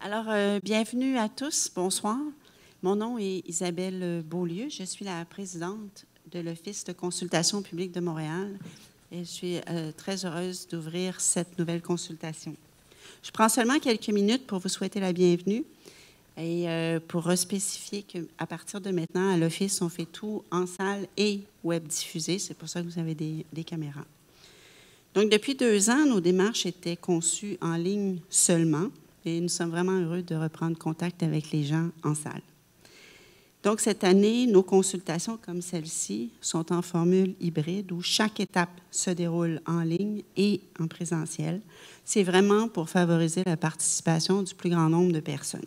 Alors, bienvenue à tous. Bonsoir. Mon nom est Isabelle Beaulieu. Je suis la présidente de l'Office de consultation publique de Montréal et je suis très heureuse d'ouvrir cette nouvelle consultation. Je prends seulement quelques minutes pour vous souhaiter la bienvenue et pour spécifier qu'à partir de maintenant, à l'Office, on fait tout en salle et web diffusé. C'est pour ça que vous avez des caméras. Donc, depuis 2 ans, nos démarches étaient conçues en ligne seulement. Et nous sommes vraiment heureux de reprendre contact avec les gens en salle. Donc, cette année, nos consultations comme celle-ci sont en formule hybride où chaque étape se déroule en ligne et en présentiel. C'est vraiment pour favoriser la participation du plus grand nombre de personnes.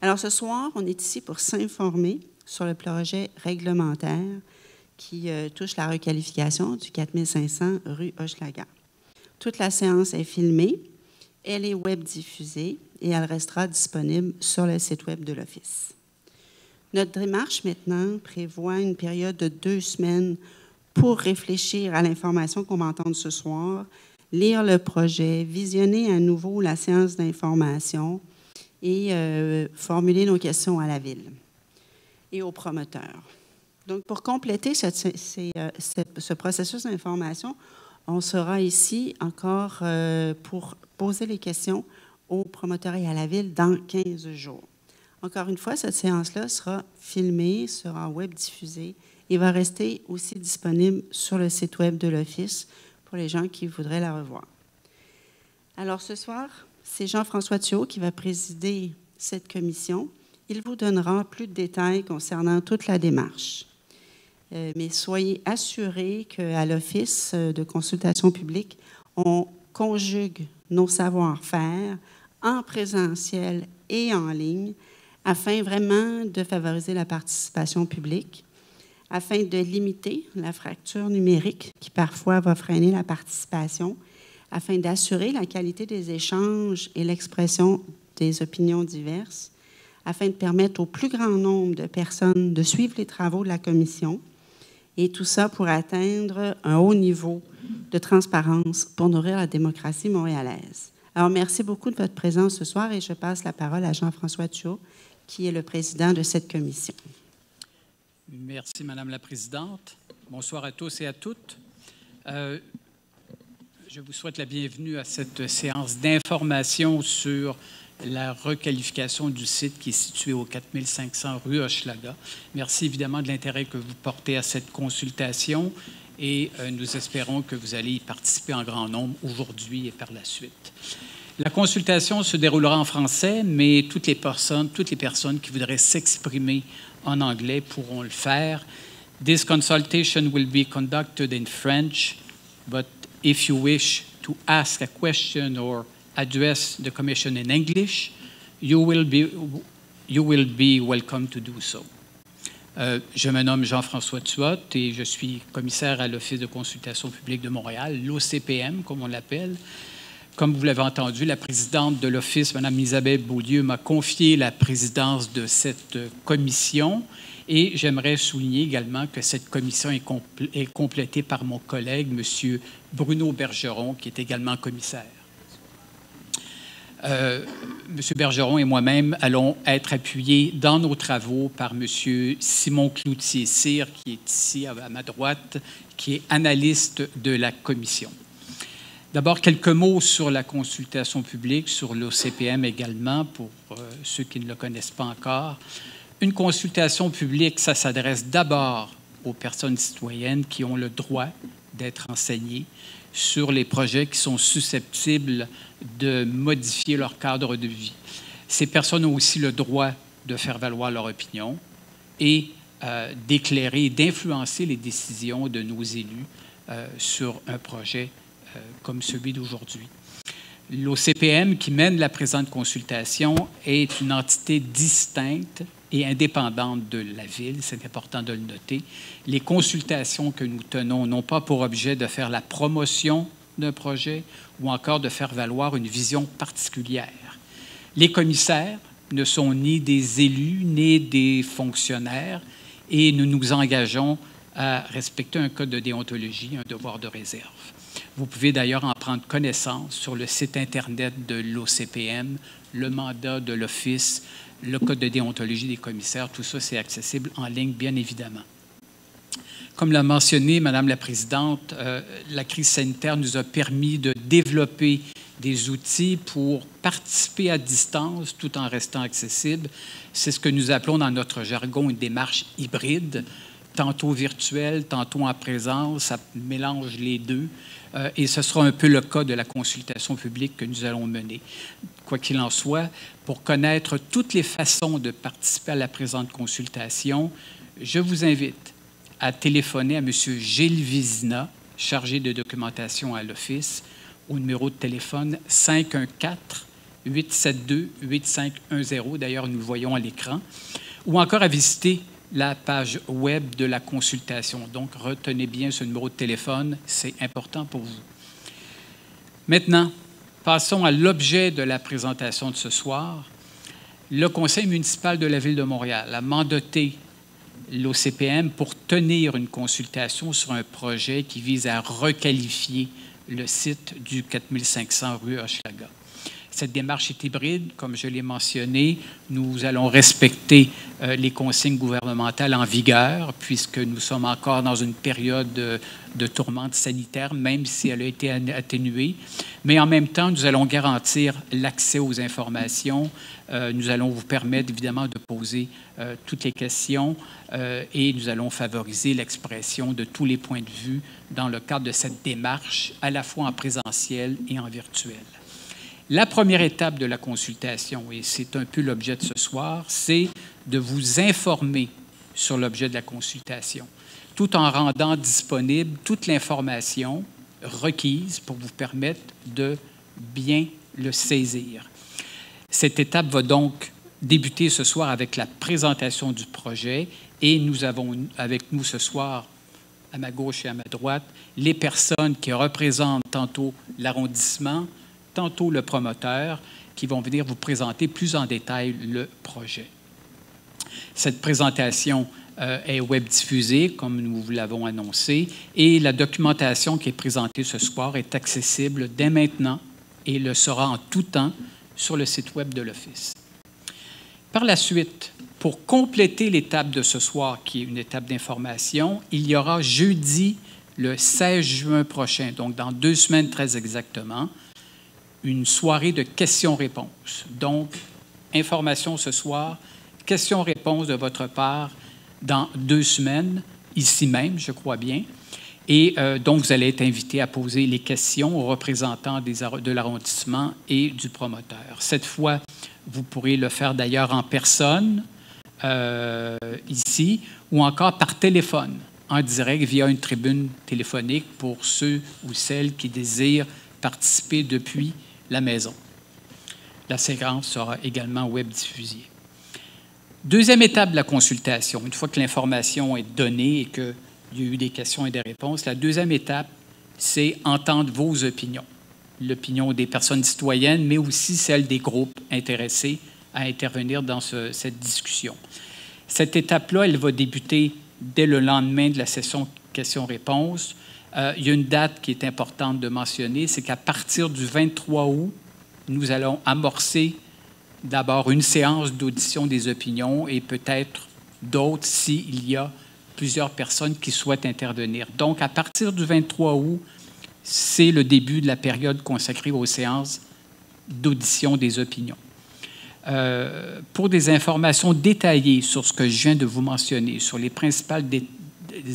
Alors, ce soir, on est ici pour s'informer sur le projet réglementaire qui touche la requalification du 4500 rue Hochelaga. Toute la séance est filmée. Elle est web diffusée et elle restera disponible sur le site web de l'Office. Notre démarche maintenant prévoit une période de 2 semaines pour réfléchir à l'information qu'on va entendre ce soir, lire le projet, visionner à nouveau la séance d'information et formuler nos questions à la Ville et aux promoteurs. Donc, pour compléter ce processus d'information, on sera ici encore pour poser les questions aux promoteurs et à la Ville dans 15 jours. Encore une fois, cette séance-là sera filmée, sera web diffusée et va rester aussi disponible sur le site web de l'Office pour les gens qui voudraient la revoir. Alors, ce soir, c'est Jean-François Thuot qui va présider cette commission. Il vous donnera plus de détails concernant toute la démarche. Mais soyez assurés qu'à l'Office de consultation publique, on conjugue nos savoir-faire en présentiel et en ligne afin vraiment de favoriser la participation publique, afin de limiter la fracture numérique qui parfois va freiner la participation, afin d'assurer la qualité des échanges et l'expression des opinions diverses, afin de permettre au plus grand nombre de personnes de suivre les travaux de la commission, et tout ça pour atteindre un haut niveau de transparence pour nourrir la démocratie montréalaise. Alors, merci beaucoup de votre présence ce soir et je passe la parole à Jean-François Thuot, qui est le président de cette commission. Merci, Madame la Présidente. Bonsoir à tous et à toutes. Je vous souhaite la bienvenue à cette séance d'information sur la requalification du site qui est situé au 4500 rue Hochelaga. Merci évidemment de l'intérêt que vous portez à cette consultation et nous espérons que vous allez y participer en grand nombre aujourd'hui et par la suite. La consultation se déroulera en français, mais toutes les personnes qui voudraient s'exprimer en anglais pourront le faire. This consultation will be conducted in French, but if you wish to ask a question or address the Commission in English, you will be welcome to do so. Je me nomme Jean-François Thuot et je suis commissaire à l'Office de consultation publique de Montréal, l'OCPM, comme on l'appelle. Comme vous l'avez entendu, la présidente de l'Office, Mme Isabelle Beaulieu, m'a confié la présidence de cette commission et j'aimerais souligner également que cette commission est complétée par mon collègue, M. Bruno Bergeron, qui est également commissaire. M. Bergeron et moi-même allons être appuyés dans nos travaux par M. Simon Cloutier-Cyr, qui est ici à ma droite, qui est analyste de la commission. D'abord, quelques mots sur la consultation publique, sur l'OCPM également, pour ceux qui ne le connaissent pas encore. Une consultation publique, ça s'adresse d'abord aux personnes citoyennes qui ont le droit d'être enseignées sur les projets qui sont susceptibles de modifier leur cadre de vie. Ces personnes ont aussi le droit de faire valoir leur opinion et d'éclairer, d'influencer les décisions de nos élus sur un projet comme celui d'aujourd'hui. L'OCPM, qui mène la présente consultation, est une entité distincte et indépendante de la Ville, c'est important de le noter. Les consultations que nous tenons n'ont pas pour objet de faire la promotion d'un projet ou encore de faire valoir une vision particulière. Les commissaires ne sont ni des élus ni des fonctionnaires et nous nous engageons à respecter un code de déontologie, un devoir de réserve. Vous pouvez d'ailleurs en prendre connaissance sur le site Internet de l'OCPM, le mandat de l'Office, le code de déontologie des commissaires, tout ça, c'est accessible en ligne, bien évidemment. Comme l'a mentionné Madame la Présidente, la crise sanitaire nous a permis de développer des outils pour participer à distance tout en restant accessible. C'est ce que nous appelons dans notre jargon une démarche hybride, tantôt virtuelle, tantôt en présence, ça mélange les deux. Et ce sera un peu le cas de la consultation publique que nous allons mener. Quoi qu'il en soit, pour connaître toutes les façons de participer à la présente consultation, je vous invite à téléphoner à M. Gilles Vizina, chargé de documentation à l'Office, au numéro de téléphone 514-872-8510. D'ailleurs, nous le voyons à l'écran. Ou encore à visiter la page web de la consultation. Donc, retenez bien ce numéro de téléphone, c'est important pour vous. Maintenant, passons à l'objet de la présentation de ce soir. Le Conseil municipal de la Ville de Montréal a mandaté l'OCPM pour tenir une consultation sur un projet qui vise à requalifier le site du 4500 rue Hochelaga. Cette démarche est hybride, comme je l'ai mentionné. Nous allons respecter les consignes gouvernementales en vigueur, puisque nous sommes encore dans une période de tourmente sanitaire, même si elle a été atténuée. Mais en même temps, nous allons garantir l'accès aux informations. Nous allons vous permettre, évidemment, de poser toutes les questions et nous allons favoriser l'expression de tous les points de vue dans le cadre de cette démarche, à la fois en présentiel et en virtuel. La première étape de la consultation, et c'est un peu l'objet de ce soir, c'est de vous informer sur l'objet de la consultation, tout en rendant disponible toute l'information requise pour vous permettre de bien le saisir. Cette étape va donc débuter ce soir avec la présentation du projet et nous avons avec nous ce soir, à ma gauche et à ma droite, les personnes qui représentent tantôt l'arrondissement, tantôt le promoteur, qui vont venir vous présenter plus en détail le projet. Cette présentation est web-diffusée, comme nous vous l'avons annoncé, et la documentation qui est présentée ce soir est accessible dès maintenant et le sera en tout temps sur le site web de l'Office. Par la suite, pour compléter l'étape de ce soir, qui est une étape d'information, il y aura jeudi, le 16 juin prochain, donc dans 2 semaines très exactement, une soirée de questions-réponses. Donc, information ce soir, questions-réponses de votre part dans 2 semaines, ici même, je crois bien. Et donc, vous allez être invité à poser les questions aux représentants de l'arrondissement et du promoteur. Cette fois, vous pourrez le faire d'ailleurs en personne, ici, ou encore par téléphone, en direct via une tribune téléphonique pour ceux ou celles qui désirent participer depuis la maison. La séquence sera également web-diffusée. Deuxième étape de la consultation, une fois que l'information est donnée et qu'il y a eu des questions et des réponses, la deuxième étape, c'est entendre vos opinions. L'opinion des personnes citoyennes, mais aussi celle des groupes intéressés à intervenir dans cette discussion. Cette étape-là, elle va débuter dès le lendemain de la session questions-réponses. Il y a une date qui est importante de mentionner, c'est qu'à partir du 23 août, nous allons amorcer d'abord une séance d'audition des opinions et peut-être d'autres s'il y a plusieurs personnes qui souhaitent intervenir. Donc, à partir du 23 août, c'est le début de la période consacrée aux séances d'audition des opinions. Pour des informations détaillées sur ce que je viens de vous mentionner, sur les principales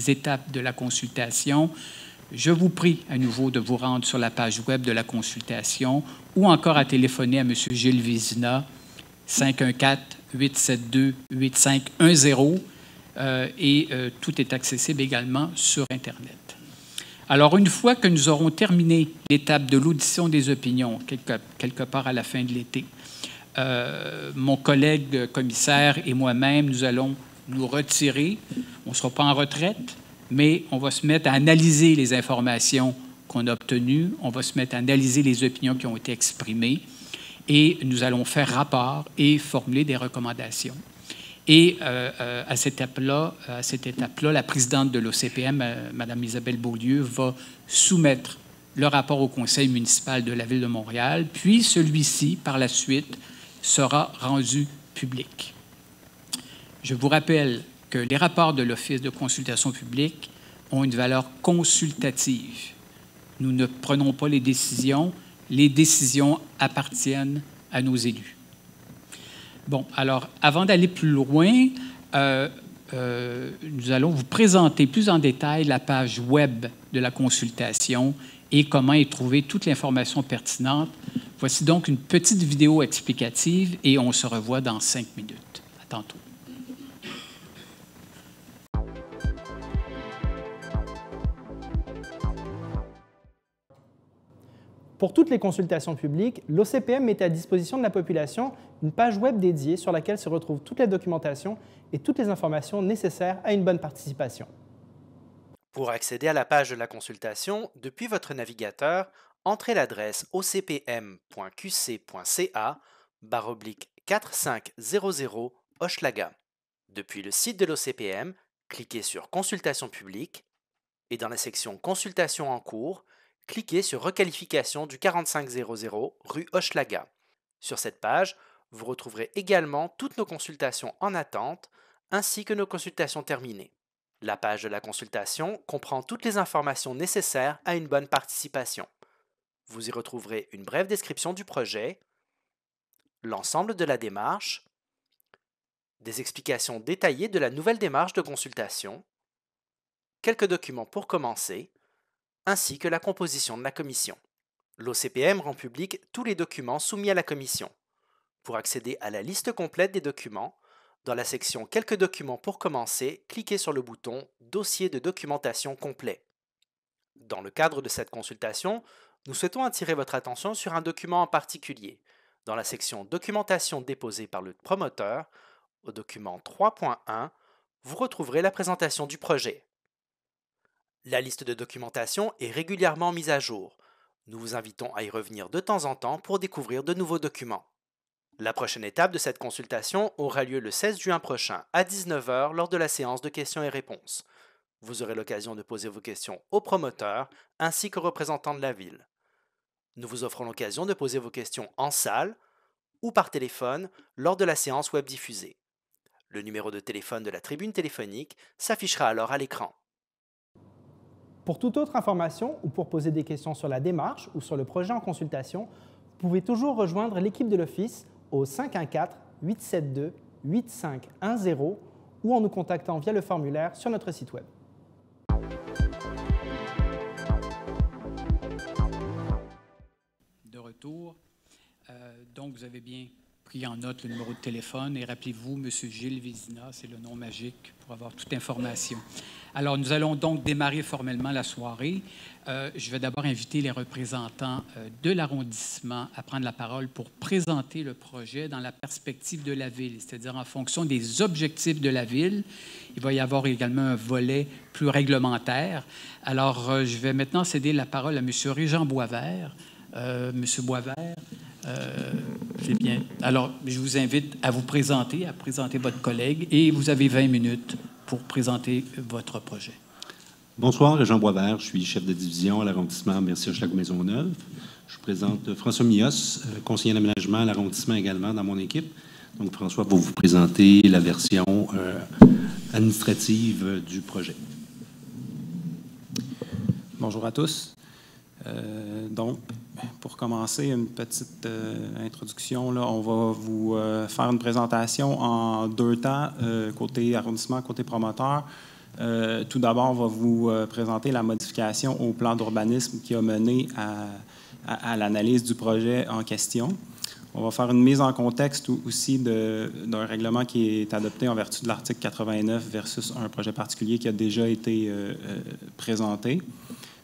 étapes de la consultation, je vous prie à nouveau de vous rendre sur la page web de la consultation ou encore à téléphoner à M. Gilles Vizina, 514-872-8510, et tout est accessible également sur Internet. Alors, une fois que nous aurons terminé l'étape de l'audition des opinions, quelque part à la fin de l'été, mon collègue commissaire et moi-même, nous allons nous retirer. On ne sera pas en retraite, mais on va se mettre à analyser les informations qu'on a obtenues, on va se mettre à analyser les opinions qui ont été exprimées et nous allons faire rapport et formuler des recommandations. Et à cette étape-là, la présidente de l'OCPM, Mme Isabelle Beaulieu, va soumettre le rapport au conseil municipal de la Ville de Montréal, puis celui-ci, par la suite, sera rendu public. Je vous rappelle que les rapports de l'Office de consultation publique ont une valeur consultative. Nous ne prenons pas les décisions appartiennent à nos élus. Bon, alors, avant d'aller plus loin, nous allons vous présenter plus en détail la page web de la consultation et comment y trouver toute l'information pertinente. Voici donc une petite vidéo explicative et on se revoit dans 5 minutes. À tantôt. Pour toutes les consultations publiques, l'OCPM met à disposition de la population une page web dédiée sur laquelle se retrouvent toute la documentation et toutes les informations nécessaires à une bonne participation. Pour accéder à la page de la consultation, depuis votre navigateur, entrez l'adresse ocpm.qc.ca/4500 Hochelaga. Depuis le site de l'OCPM, cliquez sur Consultation publique et dans la section Consultation en cours, cliquez sur Requalification du 4500 rue Hochelaga. Sur cette page, vous retrouverez également toutes nos consultations en attente ainsi que nos consultations terminées. La page de la consultation comprend toutes les informations nécessaires à une bonne participation. Vous y retrouverez une brève description du projet, l'ensemble de la démarche, des explications détaillées de la nouvelle démarche de consultation, quelques documents pour commencer, ainsi que la composition de la commission. L'OCPM rend public tous les documents soumis à la commission. Pour accéder à la liste complète des documents, dans la section « Quelques documents pour commencer », cliquez sur le bouton « Dossier de documentation complet ». Dans le cadre de cette consultation, nous souhaitons attirer votre attention sur un document en particulier. Dans la section « Documentation déposée par le promoteur », au document 3.1, vous retrouverez la présentation du projet. La liste de documentation est régulièrement mise à jour. Nous vous invitons à y revenir de temps en temps pour découvrir de nouveaux documents. La prochaine étape de cette consultation aura lieu le 16 juin prochain à 19 h lors de la séance de questions et réponses. Vous aurez l'occasion de poser vos questions au promoteur ainsi qu'aux représentants de la Ville. Nous vous offrons l'occasion de poser vos questions en salle ou par téléphone lors de la séance web diffusée. Le numéro de téléphone de la tribune téléphonique s'affichera alors à l'écran. Pour toute autre information ou pour poser des questions sur la démarche ou sur le projet en consultation, vous pouvez toujours rejoindre l'équipe de l'Office au 514-872-8510 ou en nous contactant via le formulaire sur notre site web. De retour. Donc, vous avez bien pris en note le numéro de téléphone et rappelez-vous, M. Gilles Vézina, c'est le nom magique pour avoir toute information. Alors, nous allons donc démarrer formellement la soirée. Je vais d'abord inviter les représentants de l'arrondissement à prendre la parole pour présenter le projet dans la perspective de la Ville, c'est-à-dire en fonction des objectifs de la Ville. Il va y avoir également un volet plus réglementaire. Alors, je vais maintenant céder la parole à M. Régent Boisvert. M. Boisvert, c'est bien. Alors, je vous invite à présenter votre collègue et vous avez 20 minutes pour présenter votre projet. Bonsoir, Régent Boisvert. Je suis chef de division à l'arrondissement Mercier-Hochelaga-Maisonneuve. Je présente François Mios, conseiller d'aménagement à l'arrondissement également dans mon équipe. Donc, François va vous présenter la version administrative du projet. Bonjour à tous. Donc, pour commencer, une petite introduction. Là, on va vous faire une présentation en 2 temps, côté arrondissement, côté promoteur. Tout d'abord, on va vous présenter la modification au plan d'urbanisme qui a mené à l'analyse du projet en question. On va faire une mise en contexte aussi d'un règlement qui est adopté en vertu de l'article 89 versus un projet particulier qui a déjà été présenté.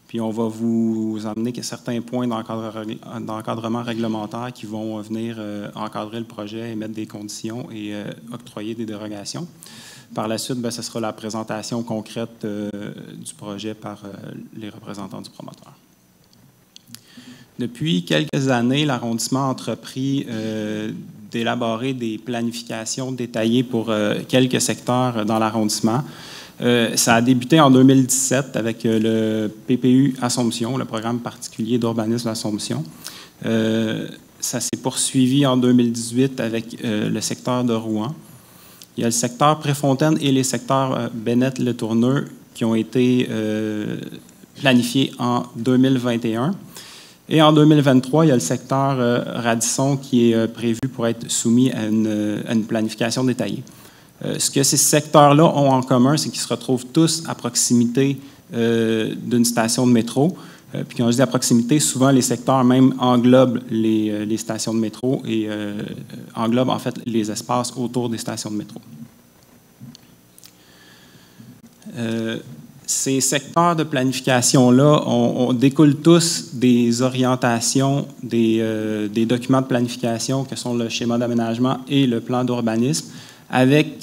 Puis on va vous emmener certains points d'encadrement réglementaire qui vont venir encadrer le projet, émettre des conditions et octroyer des dérogations. Par la suite, ce sera la présentation concrète du projet par les représentants du promoteur. Depuis quelques années, l'arrondissement a entrepris d'élaborer des planifications détaillées pour quelques secteurs dans l'arrondissement. Ça a débuté en 2017 avec le PPU Assomption, le programme particulier d'urbanisme d'Assomption. Ça s'est poursuivi en 2018 avec le secteur de Rouen. Il y a le secteur Préfontaine et les secteurs Bennett-Le-Tourneux qui ont été planifiés en 2021. Et en 2023, il y a le secteur Radisson qui est prévu pour être soumis à une planification détaillée. Ce que ces secteurs-là ont en commun, c'est qu'ils se retrouvent tous à proximité d'une station de métro. Puis quand je dis à proximité, souvent les secteurs même englobent les stations de métro et englobent en fait les espaces autour des stations de métro. Ces secteurs de planification-là, on découle tous des orientations des documents de planification que sont le schéma d'aménagement et le plan d'urbanisme, avec,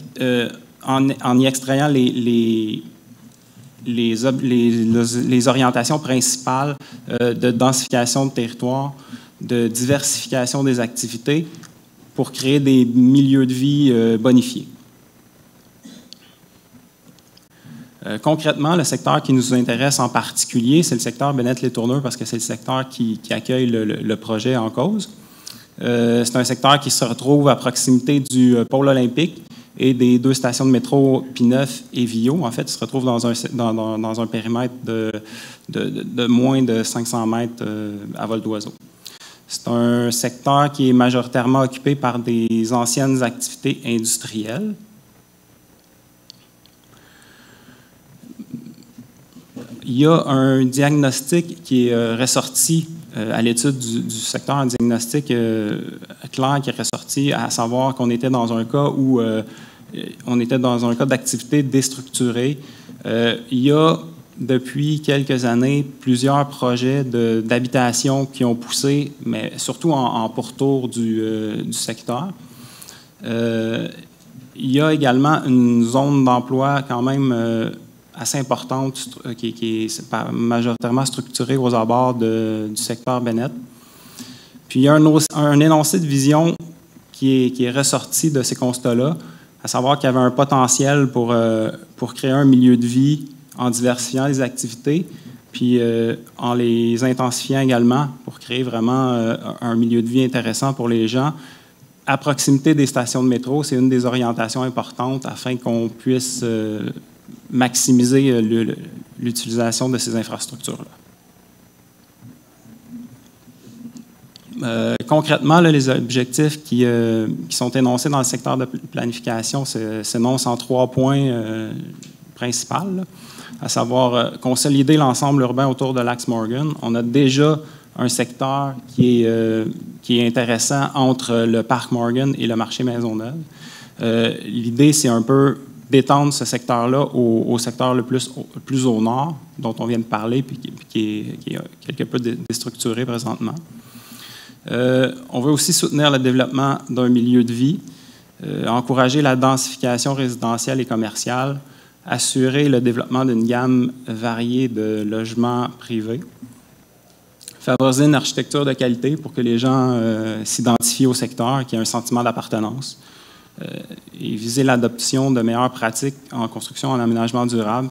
en y extrayant les orientations principales de densification de territoire, de diversification des activités pour créer des milieux de vie bonifiés. Concrètement, le secteur qui nous intéresse en particulier, c'est le secteur Bennett-Les-Tourneux parce que c'est le secteur qui accueille le projet en cause. C'est un secteur qui se retrouve à proximité du pôle olympique et des deux stations de métro P9 et Vio. En fait, il se retrouve dans un périmètre de moins de 500 mètres à vol d'oiseau. C'est un secteur qui est majoritairement occupé par des anciennes activités industrielles. Il y a un diagnostic qui est ressorti à l'étude du secteur, un diagnostic clair qui est ressorti, à savoir qu'on était dans un cas où on était dans un cas d'activité déstructurée. Il y a depuis quelques années plusieurs projets d'habitation qui ont poussé, mais surtout en pourtour du secteur. Il y a également une zone d'emploi quand même assez importante qui est majoritairement structurée aux abords du secteur Bennett. Puis il y a un énoncé de vision qui est ressorti de ces constats-là, à savoir qu'il y avait un potentiel pour créer un milieu de vie en diversifiant les activités, puis en les intensifiant également pour créer vraiment un milieu de vie intéressant pour les gens. À proximité des stations de métro, c'est une des orientations importantes afin qu'on puisse maximiser l'utilisation de ces infrastructures-là. Concrètement, là, les objectifs qui sont énoncés dans le secteur de planification s'énoncent en 3 points principaux, là, à savoir consolider l'ensemble urbain autour de l'axe Morgan. On a déjà un secteur qui est intéressant entre le parc Morgan et le marché Maisonneuve. L'idée, c'est un peu d'étendre ce secteur-là au secteur le plus au nord, dont on vient de parler, puis qui est quelque peu déstructuré présentement. On veut aussi soutenir le développement d'un milieu de vie, encourager la densification résidentielle et commerciale, assurer le développement d'une gamme variée de logements privés, favoriser une architecture de qualité pour que les gens s'identifient au secteur, qu'il y ait un sentiment d'appartenance, et viser l'adoption de meilleures pratiques en construction en aménagement durable.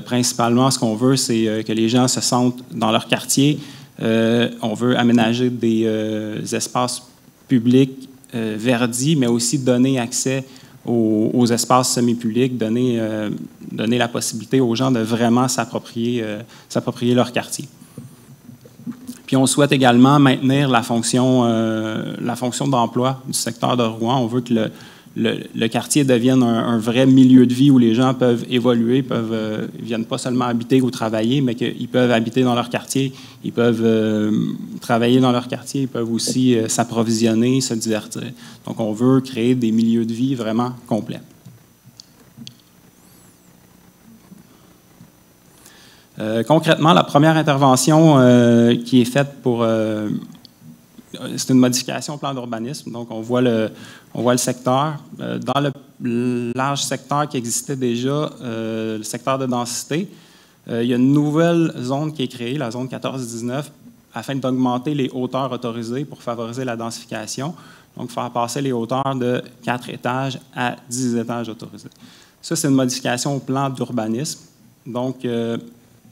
Principalement, ce qu'on veut, c'est que les gens se sentent dans leur quartier. On veut aménager des espaces publics verdis, mais aussi donner accès aux espaces semi-publics, donner la possibilité aux gens de vraiment s'approprier leur quartier. Puis on souhaite également maintenir la fonction d'emploi du secteur de Rouen. On veut que le quartier devienne un vrai milieu de vie où les gens peuvent évoluer, ils viennent pas seulement habiter ou travailler, mais qu'ils peuvent habiter dans leur quartier, ils peuvent travailler dans leur quartier, ils peuvent aussi s'approvisionner, se divertir. Donc on veut créer des milieux de vie vraiment complets. Concrètement, la première intervention qui est faite c'est une modification au plan d'urbanisme. Donc, on voit le secteur. Dans le large secteur qui existait déjà, le secteur de densité, il y a une nouvelle zone qui est créée, la zone 14-19, afin d'augmenter les hauteurs autorisées pour favoriser la densification. Donc, faire passer les hauteurs de 4 étages à 10 étages autorisés. Ça, c'est une modification au plan d'urbanisme. Donc,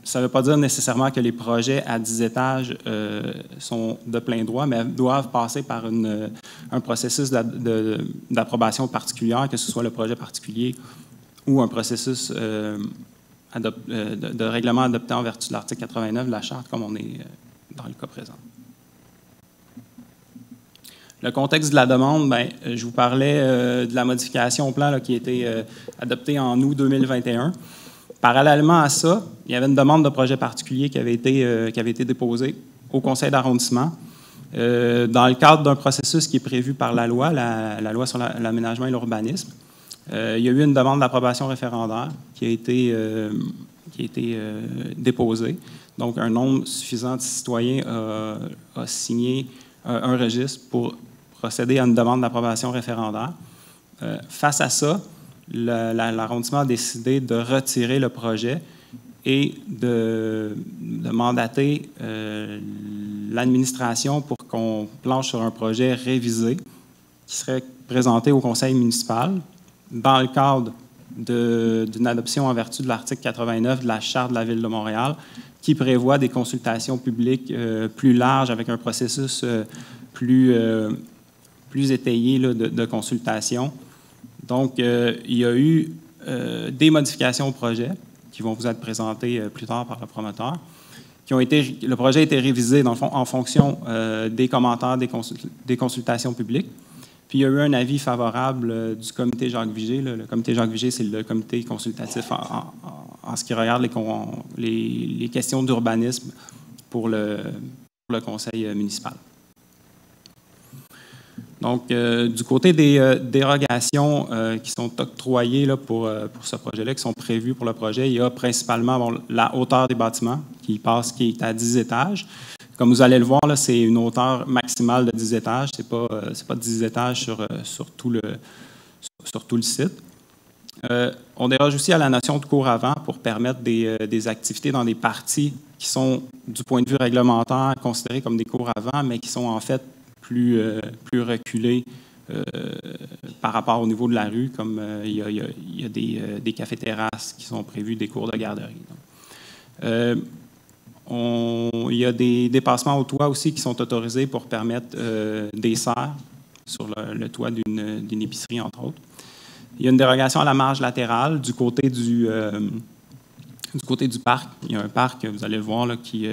ça ne veut pas dire nécessairement que les projets à 10 étages sont de plein droit, mais doivent passer par un processus d'approbation particulière, que ce soit le projet particulier ou un processus de règlement adopté en vertu de l'article 89 de la Charte, comme on est dans le cas présent. Le contexte de la demande, bien, je vous parlais de la modification au plan là, qui a été adoptée en août 2021. Parallèlement à ça, il y avait une demande de projet particulier qui avait été déposée au conseil d'arrondissement dans le cadre d'un processus qui est prévu par la loi sur l'aménagement et l'urbanisme. Il y a eu une demande d'approbation référendaire qui a été déposée. Donc, un nombre suffisant de citoyens a signé un registre pour procéder à une demande d'approbation référendaire. Face à ça, l'arrondissement a décidé de retirer le projet et de mandater l'administration pour qu'on planche sur un projet révisé qui serait présenté au conseil municipal dans le cadre d'une adoption en vertu de l'article 89 de la Charte de la Ville de Montréal qui prévoit des consultations publiques plus larges avec un processus plus étayé là, de consultation. Donc, il y a eu des modifications au projet qui vont vous être présentées plus tard par le promoteur. Le projet a été révisé, dans le fond, en fonction des commentaires des consultations publiques. Puis, il y a eu un avis favorable du comité Jacques Vigée. Le comité Jacques Vigée, c'est le comité consultatif en ce qui regarde les questions d'urbanisme pour le conseil municipal. Donc, du côté des dérogations qui sont octroyées là, pour ce projet-là, qui sont prévues pour le projet, il y a principalement la hauteur des bâtiments qui est à 10 étages. Comme vous allez le voir, c'est une hauteur maximale de 10 étages. Ce n'est pas 10 étages sur tout le site. On déroge aussi à la notion de cour avant pour permettre des activités dans des parties qui sont, du point de vue réglementaire, considérées comme des cours avant, mais qui sont en fait plus reculées par rapport au niveau de la rue, comme il y a des cafés-terrasses qui sont prévus, des cours de garderie. Il y a des dépassements au toit aussi qui sont autorisés pour permettre des serres sur le toit d'une épicerie, entre autres. Il y a une dérogation à la marge latérale du côté du parc. Il y a un parc, vous allez le voir, là, qui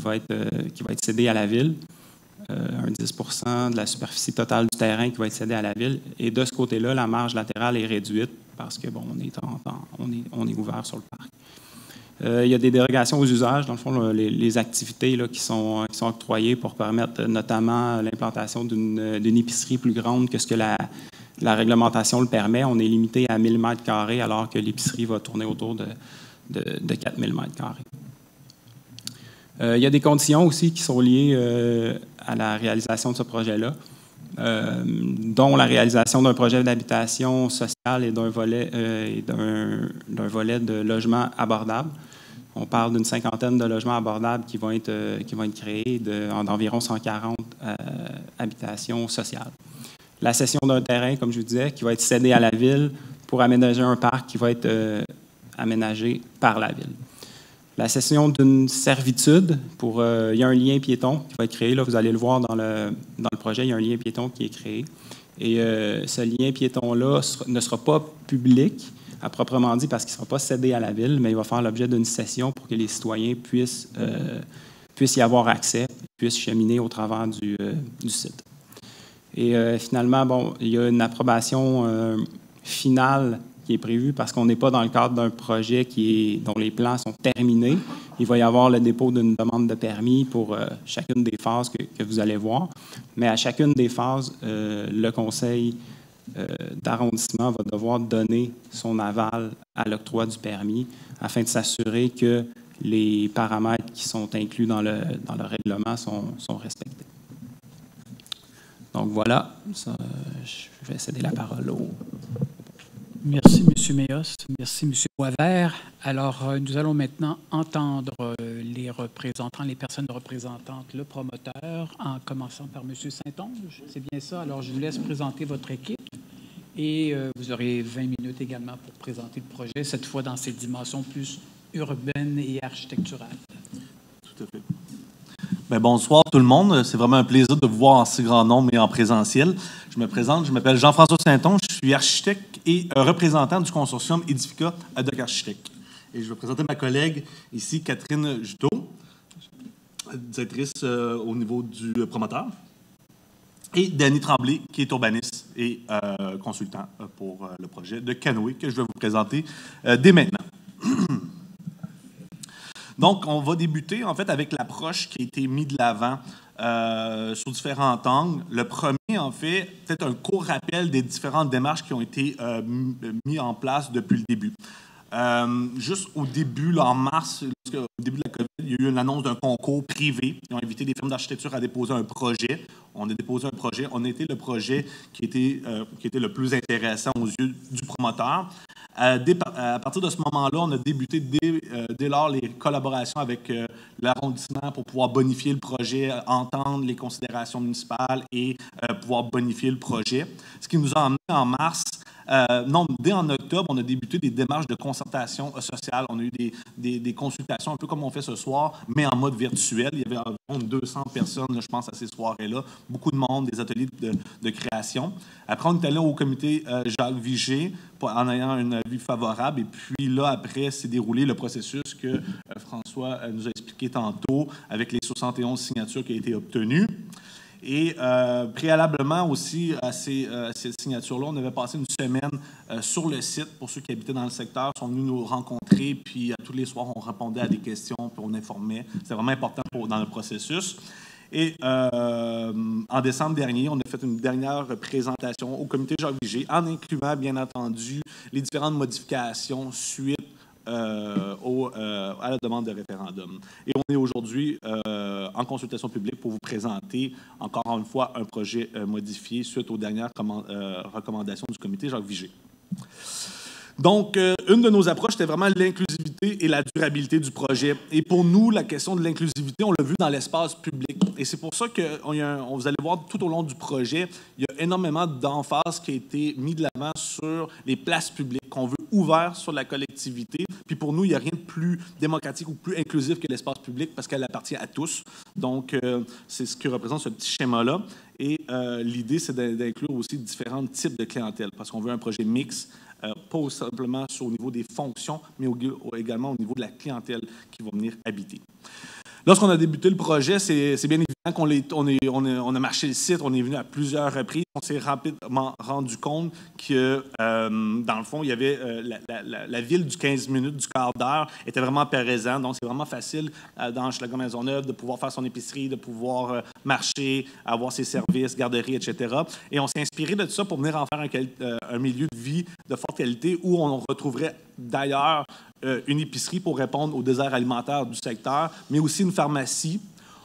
va être cédé à la ville. Un 10 % de la superficie totale du terrain qui va être cédé à la ville. Et de ce côté-là, la marge latérale est réduite parce que on est ouvert sur le parc. Il y a des dérogations aux usages, dans le fond, les activités là, qui sont octroyées pour permettre notamment l'implantation d'une épicerie plus grande que ce que la réglementation le permet. On est limité à 1000 m² alors que l'épicerie va tourner autour de 4000 m². Il y a des conditions aussi qui sont liées à la réalisation de ce projet-là, dont la réalisation d'un projet d'habitation sociale et d'un volet de logement abordable. On parle d'une 50aine de logements abordables qui vont être créés d'environ 140 habitations sociales. La cession d'un terrain, comme je vous disais, qui va être cédé à la ville pour aménager un parc qui va être aménagé par la ville. La cession d'une servitude, il y a un lien piéton qui va être créé. Là, vous allez le voir dans le projet, il y a un lien piéton qui est créé. Et ce lien piéton-là ne sera pas public, à proprement dit, parce qu'il ne sera pas cédé à la ville, mais il va faire l'objet d'une cession pour que les citoyens puissent y avoir accès, puissent cheminer au travers du site. Et finalement, il y a une approbation finale qui est prévu parce qu'on n'est pas dans le cadre d'un projet dont les plans sont terminés. Il va y avoir le dépôt d'une demande de permis pour chacune des phases que vous allez voir. Mais à chacune des phases, le conseil d'arrondissement va devoir donner son aval à l'octroi du permis afin de s'assurer que les paramètres qui sont inclus dans le règlement sont respectés. Donc voilà, je vais céder la parole au... Merci, M. Méos. Merci, M. Boisvert. Alors, nous allons maintenant entendre les personnes représentantes, le promoteur, en commençant par M. Saint-Onge. C'est bien ça. Alors, je vous laisse présenter votre équipe Et vous aurez 20 minutes également pour présenter le projet, cette fois dans ses dimensions plus urbaines et architecturales. Tout à fait. Bien, bonsoir tout le monde. C'est vraiment un plaisir de vous voir en si grand nombre et en présentiel. Je me présente, je m'appelle Jean-François Saint-Onge, je suis architecte et représentant du consortium Edifica ad hoc Architectes. Et je vais présenter ma collègue ici, Catherine Juteau, directrice au niveau du promoteur, et Danny Tremblay, qui est urbaniste et consultant pour le projet de Canoë, que je vais vous présenter dès maintenant. Donc, on va débuter en fait avec l'approche qui a été mise de l'avant sous différents angles. Le premier, en fait, peut-être un court rappel des différentes démarches qui ont été mises en place depuis le début. Juste au début, là, en mars, au début de la COVID, il y a eu une annonce d'un concours privé. Ils ont invité des firmes d'architecture à déposer un projet. On a déposé un projet. On a été le projet qui était le plus intéressant aux yeux du promoteur. À partir de ce moment-là, on a débuté dès lors les collaborations avec l'arrondissement pour pouvoir bonifier le projet, entendre les considérations municipales et pouvoir bonifier le projet. Ce qui nous a emmené en mars. Dès en octobre, on a débuté des démarches de concertation sociale. On a eu des consultations, un peu comme on fait ce soir, mais en mode virtuel. Il y avait environ 200 personnes, là, je pense, à ces soirées-là. Beaucoup de monde, des ateliers de création. Après, on est allé au comité Jacques Vigée en ayant un avis favorable. Et puis là, après, s'est déroulé le processus que François nous a expliqué tantôt avec les 71 signatures qui ont été obtenues. Et préalablement aussi à cette signature-là, on avait passé une semaine sur le site pour ceux qui habitaient dans le secteur, sont venus nous rencontrer, puis tous les soirs, on répondait à des questions, puis on informait. C'était vraiment important dans le processus. Et en décembre dernier, on a fait une dernière présentation au comité Jacques Vigée, en incluant, bien entendu, les différentes modifications suite à la demande de référendum. Et on est aujourd'hui en consultation publique pour vous présenter, encore une fois, un projet modifié suite aux dernières recommandations du comité Jacques Vigée. Donc, une de nos approches, c'était vraiment l'inclusivité et la durabilité du projet. Et pour nous, la question de l'inclusivité, on l'a vu dans l'espace public. Et c'est pour ça que vous allez voir tout au long du projet, il y a énormément d'emphase qui a été mis de l'avant sur les places publiques, qu'on veut ouvert sur la collectivité. Puis pour nous, il n'y a rien de plus démocratique ou plus inclusif que l'espace public parce qu'elle appartient à tous. Donc, c'est ce que représente ce petit schéma-là. Et l'idée, c'est d'inclure aussi différents types de clientèle parce qu'on veut un projet mixte. Pas simplement au niveau des fonctions, mais également au niveau de la clientèle qui va venir habiter. Lorsqu'on a débuté le projet, c'est bien évident qu'on a marché le site, on est venu à plusieurs reprises. On s'est rapidement rendu compte que, dans le fond, il y avait la ville du 15 minutes, du quart d'heure, était vraiment présente. Donc, c'est vraiment facile dans Hochelaga-Maisonneuve de pouvoir faire son épicerie, de pouvoir marcher, avoir ses services, garderies, etc. Et on s'est inspiré de tout ça pour venir en faire un milieu de vie de forte qualité où on retrouverait d'ailleurs une épicerie pour répondre aux déserts alimentaires du secteur, mais aussi une pharmacie.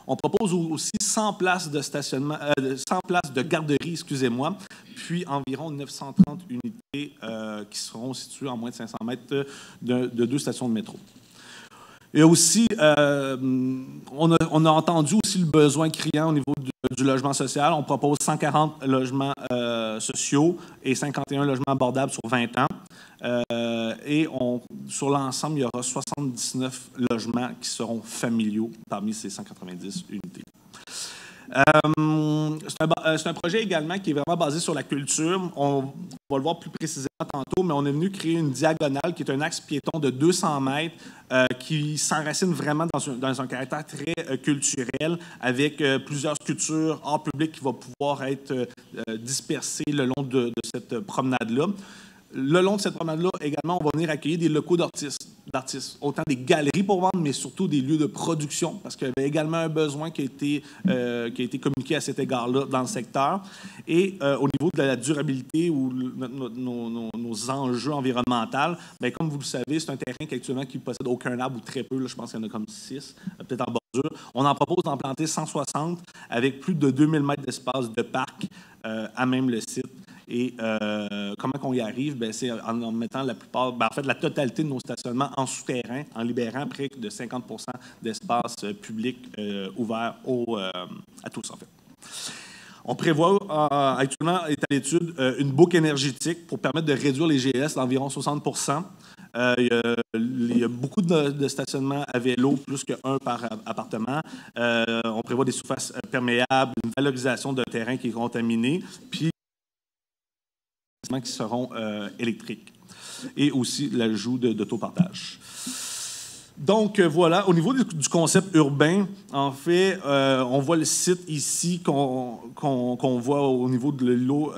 On propose aussi 100 places de stationnement, 100 places de garderie, excusez-moi, puis environ 930 unités qui seront situées en moins de 500 mètres de 2 stations de métro. Et aussi, on a entendu aussi le besoin criant au niveau du logement social. On propose 140 logements sociaux et 51 logements abordables sur 20 ans. Et sur l'ensemble, il y aura 79 logements qui seront familiaux parmi ces 190 unités. C'est un projet également qui est vraiment basé sur la culture. On va le voir plus précisément tantôt, mais on est venu créer une diagonale qui est un axe piéton de 200 mètres qui s'enracine vraiment dans un caractère très culturel avec plusieurs sculptures art public qui vont pouvoir être dispersées le long de cette promenade-là. Le long de cette promenade-là, également, on va venir accueillir des locaux d'artistes, autant des galeries pour vendre, mais surtout des lieux de production, parce qu'il y avait également un besoin qui a été communiqué à cet égard-là dans le secteur. Et au niveau de la durabilité ou nos enjeux environnementaux, bien, comme vous le savez, c'est un terrain qui actuellement qui ne possède aucun arbre ou très peu, là, je pense qu'il y en a comme 6, peut-être en bordure. On en propose d'en planter 160 avec plus de 2000 mètres d'espace de parc à même le site. Et comment qu'on y arrive? Bien, c'est en mettant la totalité de nos stationnements en souterrain, en libérant près de 50 % d'espace public ouvert à tous, en fait. On prévoit actuellement, est à l'étude, une boucle énergétique pour permettre de réduire les GES d'environ 60 %. Il y a beaucoup de stationnements à vélo, plus qu'un par appartement. On prévoit des surfaces perméables, une valorisation d'un terrain qui est contaminé, puis qui seront électriques. Et aussi l'ajout d'autopartage. Donc, voilà, au niveau du concept urbain, en fait, on voit le site ici qu'on voit au niveau de l'îlot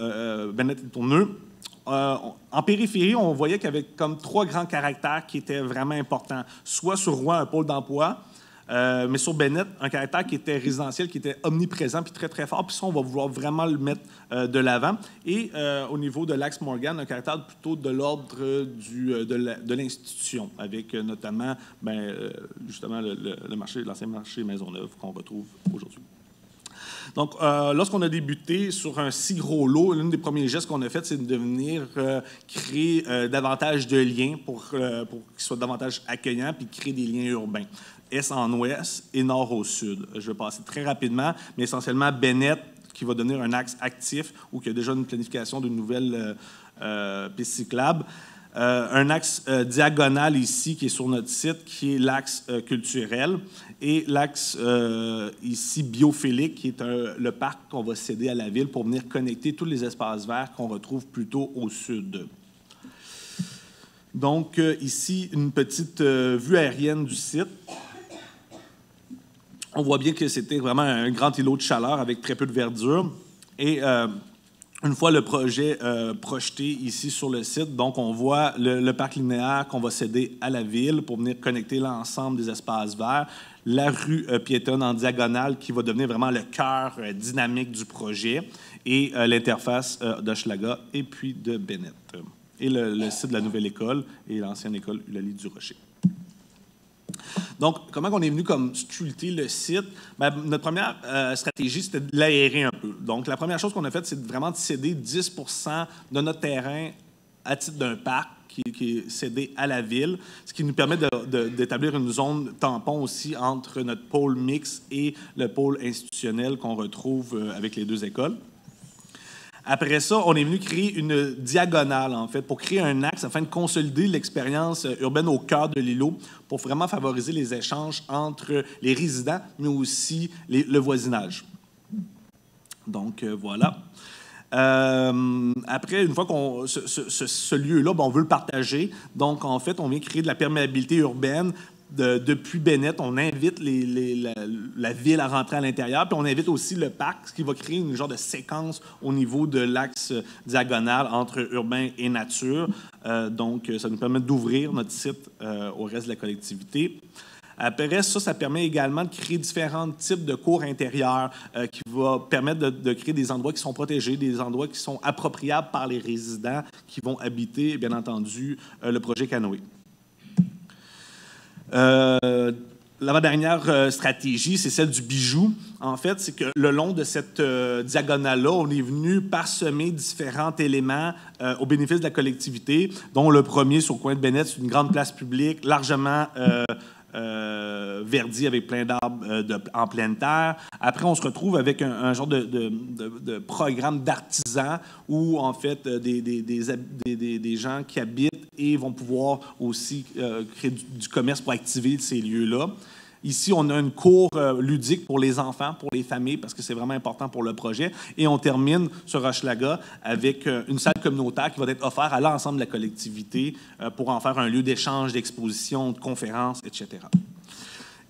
Bennett-et-Tourneux. En périphérie, on voyait qu'il y avait comme 3 grands caractères qui étaient vraiment importants. Soit sur Rouen, un pôle d'emploi, mais sur Bennett, un caractère qui était résidentiel, qui était omniprésent puis très, très fort. Puis ça, on va vouloir vraiment le mettre de l'avant. Et au niveau de l'axe Morgan, un caractère plutôt de l'ordre de l'institution, avec notamment, justement, l'ancien marché Maisonneuve qu'on retrouve aujourd'hui. Donc, lorsqu'on a débuté sur un si gros lot, l'un des premiers gestes qu'on a fait, c'est de venir créer davantage de liens pour qu'ils soient davantage accueillants puis créer des liens urbains. Est en ouest et nord au sud. Je vais passer très rapidement, mais essentiellement Bennett, qui va devenir un axe actif ou qui a déjà une planification d'une nouvelle piste cyclable. Un axe diagonal ici qui est sur notre site, qui est l'axe culturel, et l'axe ici biophilique, qui est le parc qu'on va céder à la ville pour venir connecter tous les espaces verts qu'on retrouve plutôt au sud. Donc, ici, une petite vue aérienne du site. On voit bien que c'était vraiment un grand îlot de chaleur avec très peu de verdure. Et une fois le projet projeté ici sur le site, donc on voit le parc linéaire qu'on va céder à la ville pour venir connecter l'ensemble des espaces verts, la rue piétonne en diagonale qui va devenir vraiment le cœur dynamique du projet, et l'interface d'Hochelaga et puis de Bennett. Et le site de la nouvelle école et l'ancienne école Eulalie du Rocher. Donc, comment on est venu comme sculpter le site? Notre première stratégie, c'était de l'aérer un peu. Donc, la première chose qu'on a faite, c'est vraiment de céder 10 % de notre terrain à titre d'un parc qui est cédé à la ville, ce qui nous permet d'établir une zone tampon aussi entre notre pôle mixte et le pôle institutionnel qu'on retrouve avec les 2 écoles. Après ça, on est venu créer une diagonale, en fait, pour créer un axe afin de consolider l'expérience urbaine au cœur de l'îlot pour vraiment favoriser les échanges entre les résidents, mais aussi le voisinage. Donc, voilà. Après, une fois qu'on ce lieu-là, on veut le partager. Donc, en fait, on vient créer de la perméabilité urbaine. Depuis Bennett, on invite la ville à rentrer à l'intérieur, puis on invite aussi le parc, ce qui va créer une genre de séquence au niveau de l'axe diagonal entre urbain et nature. Donc, ça nous permet d'ouvrir notre site au reste de la collectivité. Après ça permet également de créer différents types de cours intérieurs qui vont permettre de créer des endroits qui sont protégés, des endroits qui sont appropriables par les résidents qui vont habiter, bien entendu, le projet Canoë. L'avant-dernière stratégie, c'est celle du bijou. En fait, c'est que le long de cette diagonale-là, on est venu parsemer différents éléments au bénéfice de la collectivité, dont le premier, sur le coin de Bennett, c'est une grande place publique, largement verdie avec plein d'arbres en pleine terre. Après, on se retrouve avec un genre de programme d'artisans où, en fait, des gens qui habitent et vont pouvoir aussi créer du commerce pour activer ces lieux-là. Ici, on a une cour ludique pour les enfants, pour les familles, parce que c'est vraiment important pour le projet. Et on termine sur Hochelaga avec une salle communautaire qui va être offerte à l'ensemble de la collectivité pour en faire un lieu d'échange, d'exposition, de conférences, etc.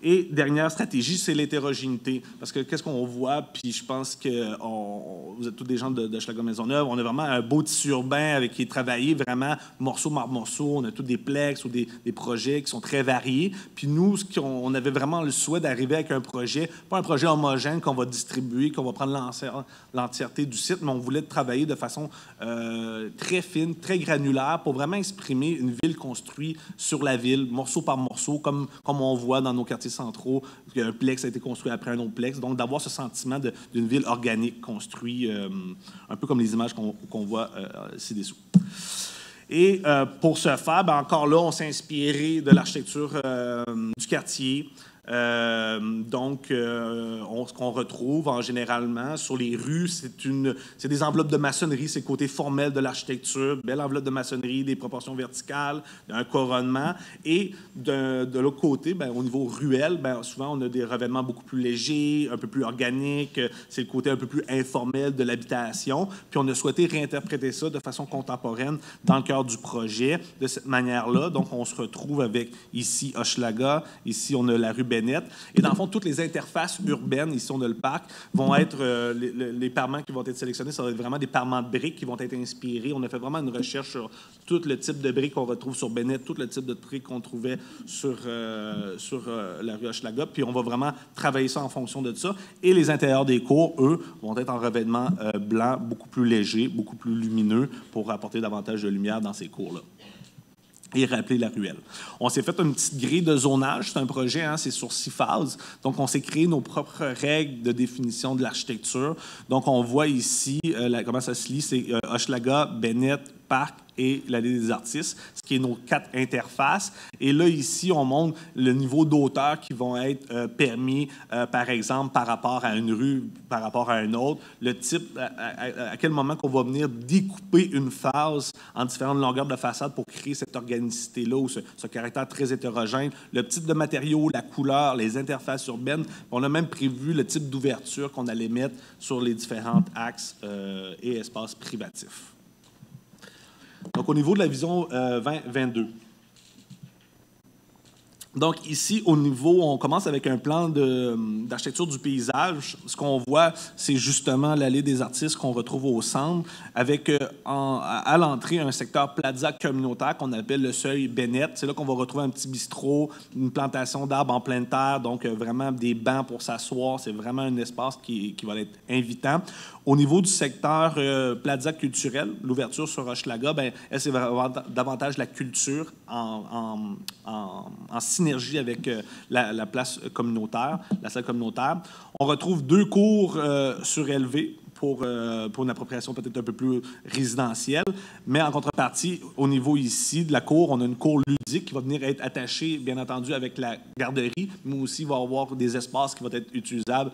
Et dernière stratégie, c'est l'hétérogénéité. Parce que qu'est-ce qu'on voit, puis je pense que vous êtes tous des gens de Hochelaga Maisonneuve, on a vraiment un beau tissu urbain qui est travaillé vraiment morceau par morceau. On a tous des plex ou des projets qui sont très variés. Puis nous, on avait vraiment le souhait d'arriver avec un projet, pas un projet homogène qu'on va distribuer, qu'on va prendre l'entièreté du site, mais on voulait travailler de façon très fine, très granulaire, pour vraiment exprimer une ville construite sur la ville, morceau par morceau, comme on voit dans nos quartiers centraux, un plex a été construit après un autre plex. Donc, d'avoir ce sentiment d'une ville organique construite, un peu comme les images qu'on voit ci-dessous. Et pour ce faire, encore là, on s'est inspiré de l'architecture du quartier. Ce qu'on retrouve généralement sur les rues, c'est des enveloppes de maçonnerie, c'est le côté formel de l'architecture, belle enveloppe de maçonnerie, des proportions verticales, un couronnement. Et de l'autre côté, au niveau ruelle, souvent on a des revêtements beaucoup plus légers, un peu plus organiques, c'est le côté un peu plus informel de l'habitation. Puis on a souhaité réinterpréter ça de façon contemporaine dans le cœur du projet de cette manière-là. Donc on se retrouve avec ici Hochelaga, ici on a la rue Bennett. Et dans le fond, toutes les interfaces urbaines, ici on a le parc, vont être les parements qui vont être sélectionnés, ça va être vraiment des parements de briques qui vont être inspirés. On a fait vraiment une recherche sur tout le type de briques qu'on retrouve sur Bennett, tout le type de briques qu'on trouvait sur la rue Hochelaga. Puis on va vraiment travailler ça en fonction de ça. Et les intérieurs des cours, eux, vont être en revêtement blanc, beaucoup plus léger, beaucoup plus lumineux pour apporter davantage de lumière dans ces cours-là et rappeler la ruelle. On s'est fait une petite grille de zonage. C'est un projet, c'est sur 6 phases. Donc, on s'est créé nos propres règles de définition de l'architecture. Donc, on voit ici comment ça se lit. C'est Hochelaga, Bennett, Parc et l'allée des artistes, ce qui est nos 4 interfaces. Et là, ici, on montre le niveau d'auteur qui vont être permis, par exemple, par rapport à une rue, par rapport à une autre. Le type, à quel moment qu'on va venir découper une phase en différentes longueurs de façade pour créer cette organicité-là ou ce caractère très hétérogène. Le type de matériaux, la couleur, les interfaces urbaines. On a même prévu le type d'ouverture qu'on allait mettre sur les différents axes et espaces privatifs. Donc, au niveau de la vision 2022. Donc, ici, au niveau, on commence avec un plan d'architecture du paysage. Ce qu'on voit, c'est justement l'allée des artistes qu'on retrouve au centre, avec à l'entrée un secteur plaza communautaire qu'on appelle le seuil Bennett. C'est là qu'on va retrouver un petit bistrot, une plantation d'arbres en pleine terre, donc vraiment des bancs pour s'asseoir. C'est vraiment un espace qui va être invitant. Au niveau du secteur plaza culturel, l'ouverture sur Hochelaga, elle, c'est vraiment davantage la culture en synergie avec la place communautaire, la salle communautaire. On retrouve 2 cours surélevés pour une appropriation peut-être un peu plus résidentielle, mais en contrepartie, au niveau ici de la cour, on a une cour ludique qui va venir être attachée, bien entendu, avec la garderie, mais aussi il va y avoir des espaces qui vont être utilisables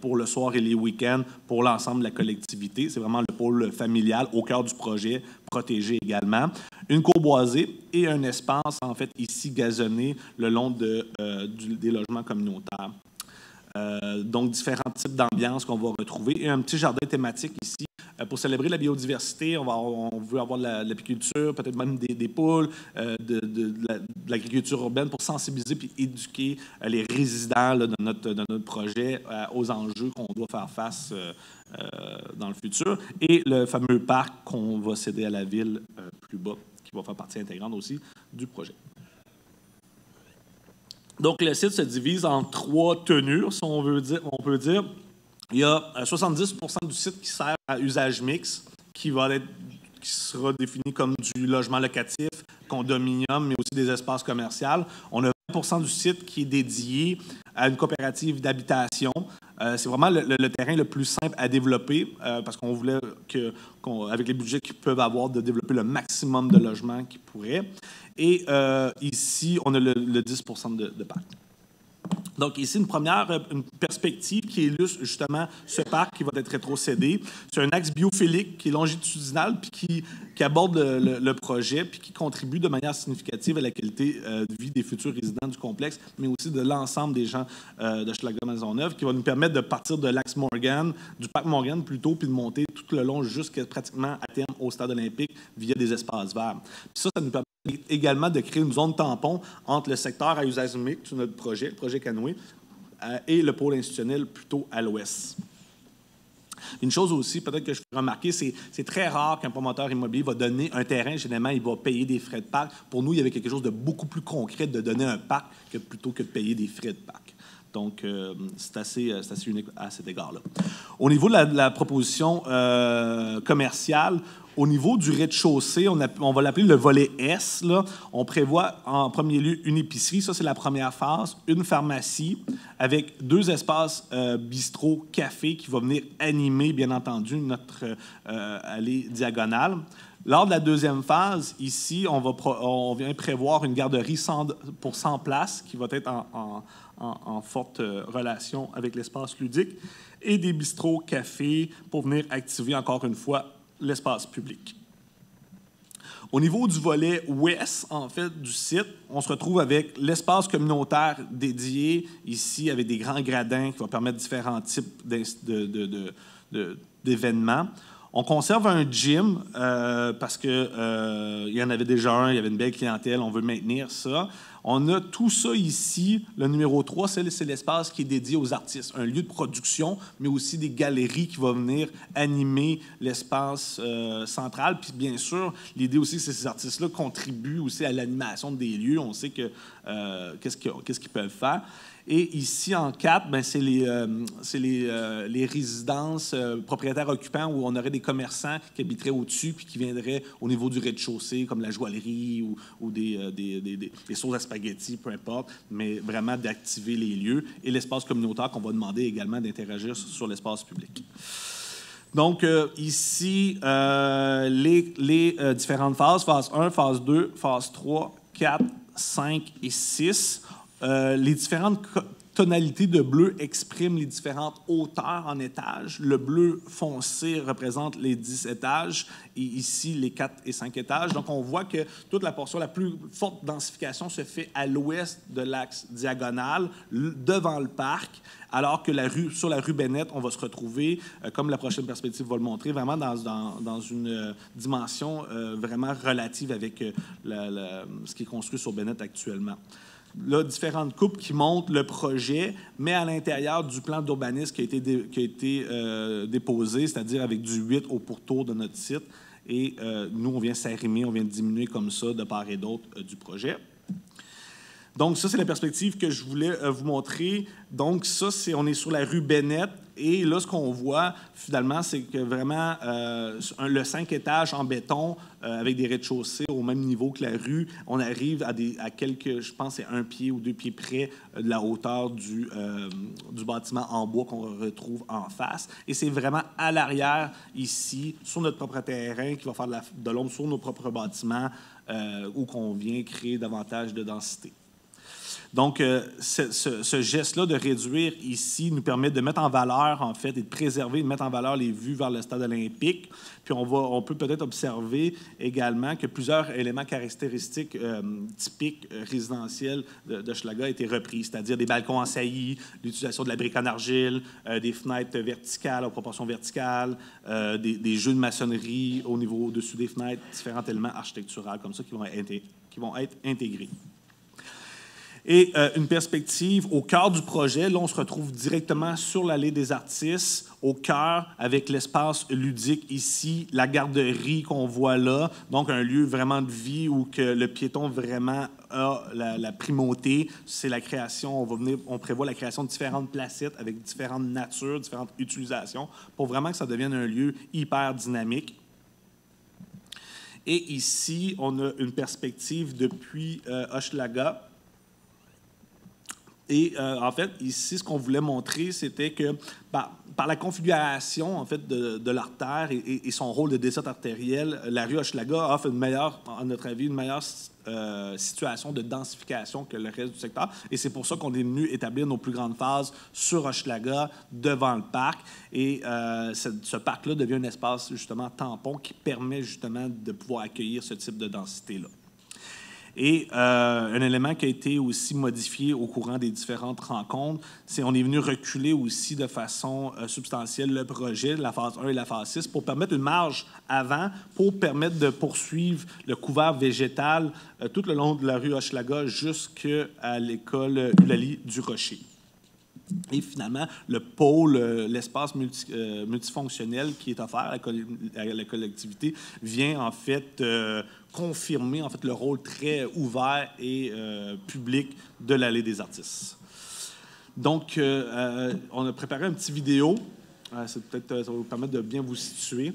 pour le soir et les week-ends pour l'ensemble de la collectivité. C'est vraiment le pôle familial au cœur du projet, protégé également. Une cour boisée et un espace, en fait, ici gazonné le long des logements communautaires. Donc, différents types d'ambiances qu'on va retrouver. Et un petit jardin thématique ici. Pour célébrer la biodiversité, on veut avoir de l'apiculture, peut-être même des poules, de l'agriculture urbaine pour sensibiliser et éduquer les résidents là, de notre projet aux enjeux qu'on doit faire face dans le futur. Et le fameux parc qu'on va céder à la ville plus bas, qui va faire partie intégrante aussi du projet. Donc, le site se divise en 3 tenures, si on peut dire. Il y a 70 % du site qui sert à usage mixte, qui sera défini comme du logement locatif, condominium, mais aussi des espaces commerciaux. On a 20 % du site qui est dédié à une coopérative d'habitation. C'est vraiment le terrain le plus simple à développer parce qu'on voulait, avec les budgets qu'ils peuvent avoir, de développer le maximum de logements qu'ils pourraient. Et ici, on a le 10 % de parc. Donc, ici, une perspective qui illustre justement ce parc qui va être rétrocédé. C'est un axe biophilique qui est longitudinal puis qui aborde le projet puis qui contribue de manière significative à la qualité de vie des futurs résidents du complexe, mais aussi de l'ensemble des gens d'Hochelaga-Maisonneuve, qui va nous permettre de partir de l'axe Morgan, du parc Morgan plutôt, puis de monter tout le long jusqu'à pratiquement à terme au stade olympique via des espaces verts. Puis ça nous permet également de créer une zone tampon entre le secteur à usage mixte, notre projet, le projet Canoë, et le pôle institutionnel plutôt à l'ouest. Une chose aussi, peut-être que je peux remarquer, c'est très rare qu'un promoteur immobilier va donner un terrain. Généralement, il va payer des frais de parc. Pour nous, il y avait quelque chose de beaucoup plus concret de donner un parc plutôt que de payer des frais de parc. Donc, c'est assez unique à cet égard-là. Au niveau de la proposition commerciale, Au niveau du rez-de-chaussée, on va l'appeler le volet S. Là. On prévoit en premier lieu une épicerie, ça c'est la première phase, une pharmacie avec 2 espaces bistrot, café qui va venir animer, bien entendu, notre allée diagonale. Lors de la deuxième phase, ici, on vient prévoir une garderie pour 100 places qui va être en forte relation avec l'espace ludique et des bistrots, cafés pour venir activer encore une fois l'espace public. Au niveau du volet ouest, en fait, du site, on se retrouve avec l'espace communautaire dédié, ici, avec des grands gradins qui vont permettre différents types d'événements. On conserve un gym parce qu'il y en avait déjà un, il y avait une belle clientèle, on veut maintenir ça. On a tout ça ici. Le numéro 3, c'est l'espace qui est dédié aux artistes, un lieu de production, mais aussi des galeries qui vont venir animer l'espace central. Puis bien sûr, l'idée aussi, c'est que ces artistes-là contribuent aussi à l'animation des lieux. On sait que qu'est-ce qu'ils peuvent faire. Et ici, en 4, ben, c'est les résidences propriétaires occupants où on aurait des commerçants qui habiteraient au-dessus puis qui viendraient au niveau du rez-de-chaussée, comme la joaillerie ou des sauces à spaghetti, peu importe, mais vraiment d'activer les lieux. Et l'espace communautaire qu'on va demander également d'interagir sur l'espace public. Donc, ici, les différentes phases, phase 1, phase 2, phase 3, 4, 5 et 6. Les différentes tonalités de bleu expriment les différentes hauteurs en étages. Le bleu foncé représente les 10 étages et ici les 4 et 5 étages. Donc, on voit que toute la portion, la plus forte densification se fait à l'ouest de l'axe diagonal, devant le parc, alors que sur la rue Bennett, on va se retrouver, comme la prochaine perspective va le montrer, vraiment dans une dimension vraiment relative avec ce qui est construit sur Bennett actuellement. Là, différentes coupes qui montrent le projet, mais à l'intérieur du plan d'urbanisme qui a été déposé, c'est-à-dire avec du 8 au pourtour de notre site. Et nous, on vient s'arrimer, on vient diminuer comme ça de part et d'autre du projet. Donc, ça, c'est la perspective que je voulais vous montrer. Donc, ça, on est sur la rue Bennett. Et là, ce qu'on voit, finalement, c'est que vraiment, le 5 étages en béton, avec des rez-de-chaussée au même niveau que la rue, on arrive à quelques, je pense, c'est 1 pied ou 2 pieds près de la hauteur du bâtiment en bois qu'on retrouve en face. Et c'est vraiment à l'arrière, ici, sur notre propre terrain, qui va faire de l'ombre sur nos propres bâtiments, où qu'on vient créer davantage de densité. Donc, ce geste-là de réduire ici nous permet de mettre en valeur, en fait, et de préserver, de mettre en valeur les vues vers le stade olympique. Puis, on peut peut-être observer également que plusieurs éléments caractéristiques typiques résidentiels d'Hochelaga ont été repris, c'est-à-dire des balcons en saillie, l'utilisation de la brique en argile, des fenêtres verticales en proportion verticale, des jeux de maçonnerie au niveau au-dessus des fenêtres, différents éléments architecturaux comme ça qui vont être intégrés. Et une perspective au cœur du projet, là, on se retrouve directement sur l'allée des artistes, au cœur, avec l'espace ludique ici, la garderie qu'on voit là, donc un lieu vraiment de vie où que le piéton vraiment a la primauté. C'est la création, on prévoit la création de différentes placettes avec différentes natures, différentes utilisations, pour vraiment que ça devienne un lieu hyper dynamique. Et ici, on a une perspective depuis Hochelaga. Et en fait, ici, ce qu'on voulait montrer, c'était que par la configuration en fait, de l'artère et son rôle de desserte artérielle, la rue Hochelaga offre à notre avis, une meilleure situation de densification que le reste du secteur. Et c'est pour ça qu'on est venu établir nos plus grandes phases sur Hochelaga, devant le parc. Et ce parc-là devient un espace, justement, tampon qui permet, justement, de pouvoir accueillir ce type de densité-là. Et un élément qui a été aussi modifié au courant des différentes rencontres, c'est qu'on est venu reculer aussi de façon substantielle le projet, la phase 1 et la phase 6, pour permettre une marge avant, pour permettre de poursuivre le couvert végétal tout le long de la rue Hochelaga jusqu'à l'école Eulalie du Rocher. Et finalement, le pôle, l'espace multifonctionnel qui est offert à la collectivité vient en fait confirmer en fait, le rôle très ouvert et public de l'allée des artistes. Donc, on a préparé une petite vidéo. Ça va vous permettre de bien vous situer.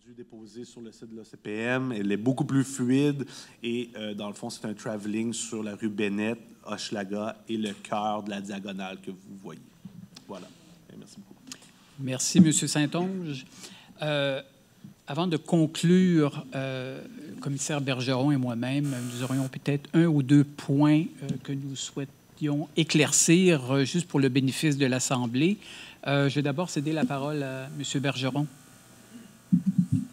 rendu déposée sur le site de l'OCPM. Elle est beaucoup plus fluide et, dans le fond, c'est un travelling sur la rue Bennett, Hochelaga et le cœur de la diagonale que vous voyez. Voilà. Et merci beaucoup. Merci, M. Saint-Onge. Avant de conclure, commissaire Bergeron et moi-même, nous aurions peut-être un ou deux points que nous souhaitions éclaircir juste pour le bénéfice de l'Assemblée. Je vais d'abord céder la parole à M. Bergeron.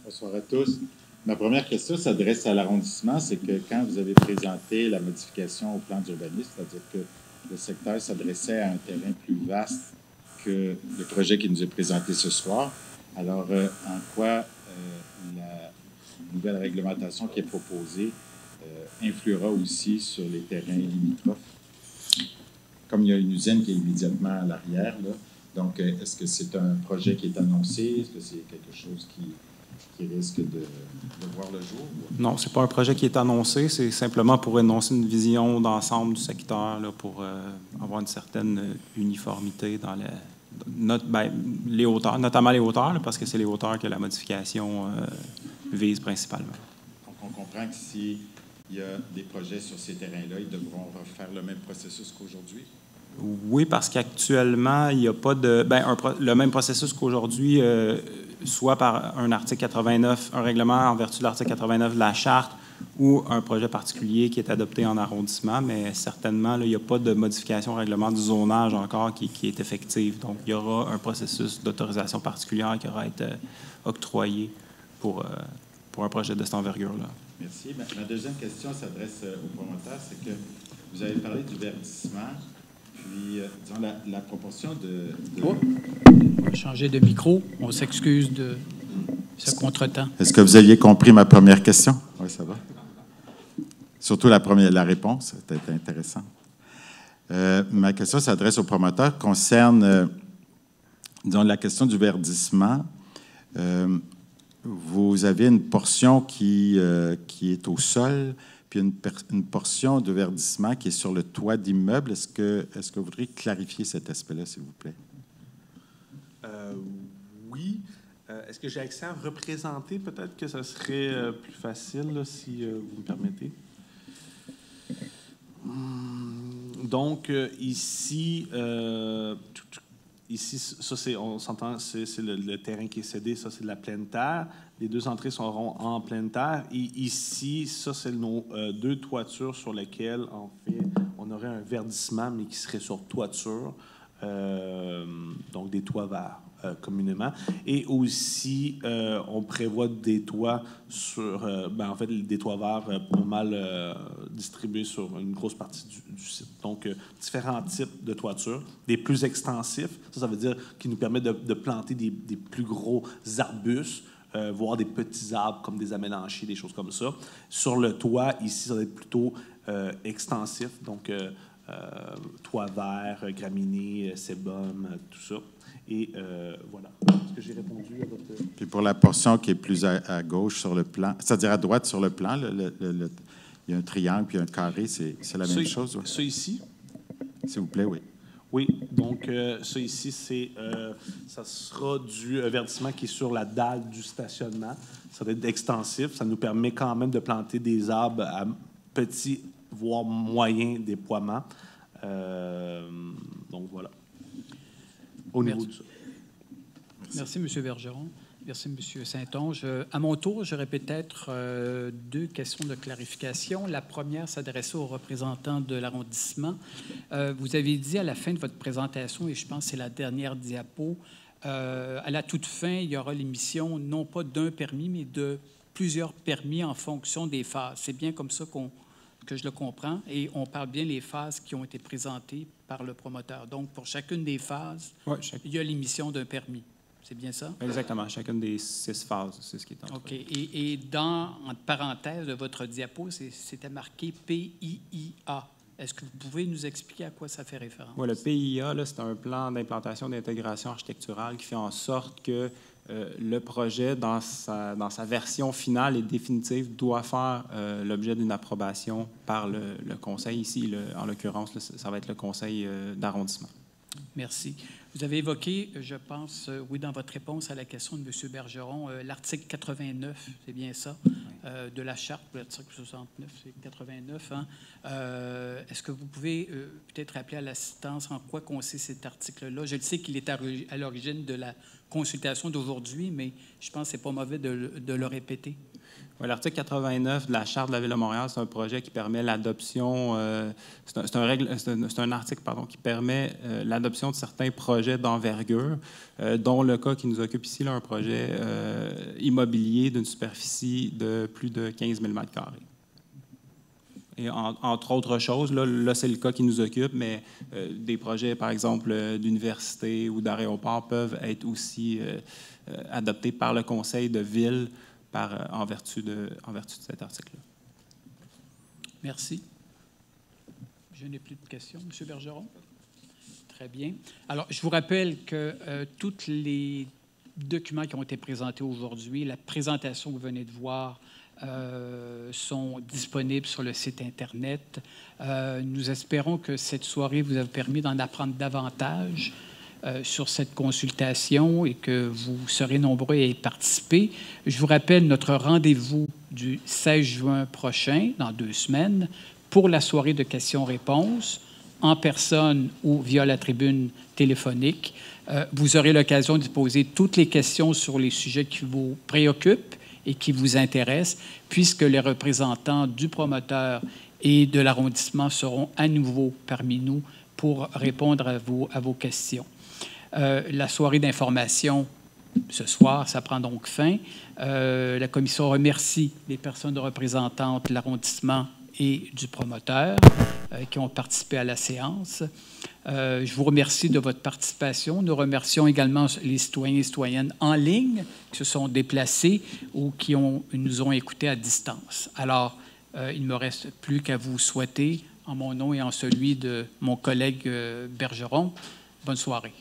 Bonsoir à tous. Ma première question s'adresse à l'arrondissement. C'est que quand vous avez présenté la modification au plan d'urbanisme, c'est-à-dire que le secteur s'adressait à un terrain plus vaste que le projet qui nous est présenté ce soir. Alors, en quoi la nouvelle réglementation qui est proposée influera aussi sur les terrains limitrophes? Comme il y a une usine qui est immédiatement à l'arrière, là, donc est-ce que c'est un projet qui est annoncé? Est-ce que c'est quelque chose qui risque de voir le jour? Non, ce n'est pas un projet qui est annoncé, c'est simplement pour énoncer une vision d'ensemble du secteur, là, pour avoir une certaine uniformité dans les hauteurs, notamment les hauteurs, là, parce que c'est les hauteurs que la modification vise principalement. Donc, on comprend que s'il y a des projets sur ces terrains-là, ils devront refaire le même processus qu'aujourd'hui? Oui, parce qu'actuellement, il n'y a pas de... le même processus qu'aujourd'hui, soit par un article 89, un règlement en vertu de l'article 89 de la Charte, ou un projet particulier qui est adopté en arrondissement, mais certainement, là, il n'y a pas de modification au règlement du zonage encore qui est effective. Donc, il y aura un processus d'autorisation particulière qui aura été octroyé pour un projet de cette envergure-là. Merci. Ma deuxième question s'adresse au promoteur. C'est que vous avez parlé du verdissement, puis, disons, la proportion de... Oh. On va changer de micro. On s'excuse de ce contretemps. Est-ce que vous aviez compris ma première question? Oui, ça va. Surtout la réponse, c'était intéressant. Ma question s'adresse au promoteur, concerne, disons, la question du verdissement. Vous avez une portion qui est au sol, puis une portion de verdissement qui est sur le toit d'immeuble. Est-ce que vous voudriez clarifier cet aspect-là, s'il vous plaît? Oui. Est-ce que j'ai accès à représenter? Peut-être que ça serait plus facile, là, si vous me permettez. Donc, ici, ça, on s'entend, c'est le terrain qui est cédé, ça, c'est de la pleine terre. Les deux entrées seront en pleine terre. Et ici, ça, c'est nos deux toitures sur lesquelles, en fait, on aurait un verdissement, mais qui serait sur toiture, donc des toits verts. Communément. Et aussi, on prévoit des toits sur, en fait, des toits verts pas mal distribués sur une grosse partie du site. Donc, différents types de toitures, des plus extensifs. Ça veut dire qu'ils nous permettent de planter des plus gros arbustes, voire des petits arbres comme des amélanchiers, des choses comme ça. Sur le toit, ici, ça va être plutôt extensif, donc toit vert, graminées, sébum, tout ça. Et voilà. Est-ce que j'ai répondu à votre... Puis pour la portion qui est plus à gauche sur le plan, c'est-à-dire à droite sur le plan, il y a un triangle puis un carré, c'est la même chose? Ouais. Ça ici? S'il vous plaît, oui. Oui, donc ça ici, ça sera du verdissement qui est sur la dalle du stationnement. Ça va être extensif. Ça nous permet quand même de planter des arbres à petit, voire moyen déploiement. Donc voilà. Au niveau de ça. Merci, M. Bergeron. Merci, M. Saint-Onge. À mon tour, j'aurais peut-être deux questions de clarification. La première s'adressait aux représentants de l'arrondissement. Vous avez dit à la fin de votre présentation, et je pense que c'est la dernière diapo, à la toute fin, il y aura l'émission non pas d'un permis, mais de plusieurs permis en fonction des phases. C'est bien comme ça que je le comprends, et on parle bien des phases qui ont été présentées par le promoteur. Donc, pour chacune des phases, il y a l'émission d'un permis. C'est bien ça? Exactement. Chacune des 6 phases, c'est ce qui est en OK. Et entre parenthèses de votre diapo, c'était marqué PIIA. Est-ce que vous pouvez nous expliquer à quoi ça fait référence? Oui, le PIIA, c'est un plan d'implantation d'intégration architecturale qui fait en sorte que le projet, dans sa version finale et définitive, doit faire l'objet d'une approbation par le conseil. Ici, en l'occurrence, ça va être le conseil d'arrondissement. Merci. Vous avez évoqué, je pense, oui, dans votre réponse à la question de M. Bergeron, l'article 89, c'est bien ça, de la Charte, l'article 69, c'est 89. Hein? Est-ce que vous pouvez peut-être rappeler à l'assistance en quoi consiste cet article-là? Je le sais qu'il est à l'origine de la consultation d'aujourd'hui, mais je pense que ce n'est pas mauvais de le répéter. Oui, l'article 89 de la Charte de la Ville de Montréal, c'est un projet qui permet l'adoption, c'est un article qui permet l'adoption de certains projets d'envergure, dont le cas qui nous occupe ici, là, un projet immobilier d'une superficie de plus de 15 000 m². Et entre autres choses, là c'est le cas qui nous occupe, mais des projets, par exemple, d'université ou d'aéroport peuvent être aussi adoptés par le conseil de ville en vertu de cet article-là. Merci. Je n'ai plus de questions. M. Bergeron? Très bien. Alors, je vous rappelle que tous les documents qui ont été présentés aujourd'hui, la présentation que vous venez de voir, sont disponibles sur le site Internet. Nous espérons que cette soirée vous a permis d'en apprendre davantage sur cette consultation et que vous serez nombreux à y participer. Je vous rappelle notre rendez-vous du 16 juin prochain, dans 2 semaines, pour la soirée de questions-réponses, en personne ou via la tribune téléphonique. Vous aurez l'occasion de poser toutes les questions sur les sujets qui vous préoccupent et qui vous intéressent, puisque les représentants du promoteur et de l'arrondissement seront à nouveau parmi nous pour répondre à vos questions. La soirée d'information, ce soir, ça prend donc fin. La commission remercie les personnes représentantes de l'arrondissement et du promoteur qui ont participé à la séance. Je vous remercie de votre participation. Nous remercions également les citoyens et citoyennes en ligne qui se sont déplacés ou qui nous ont écoutés à distance. Alors, il ne me reste plus qu'à vous souhaiter, en mon nom et en celui de mon collègue Bergeron, bonne soirée.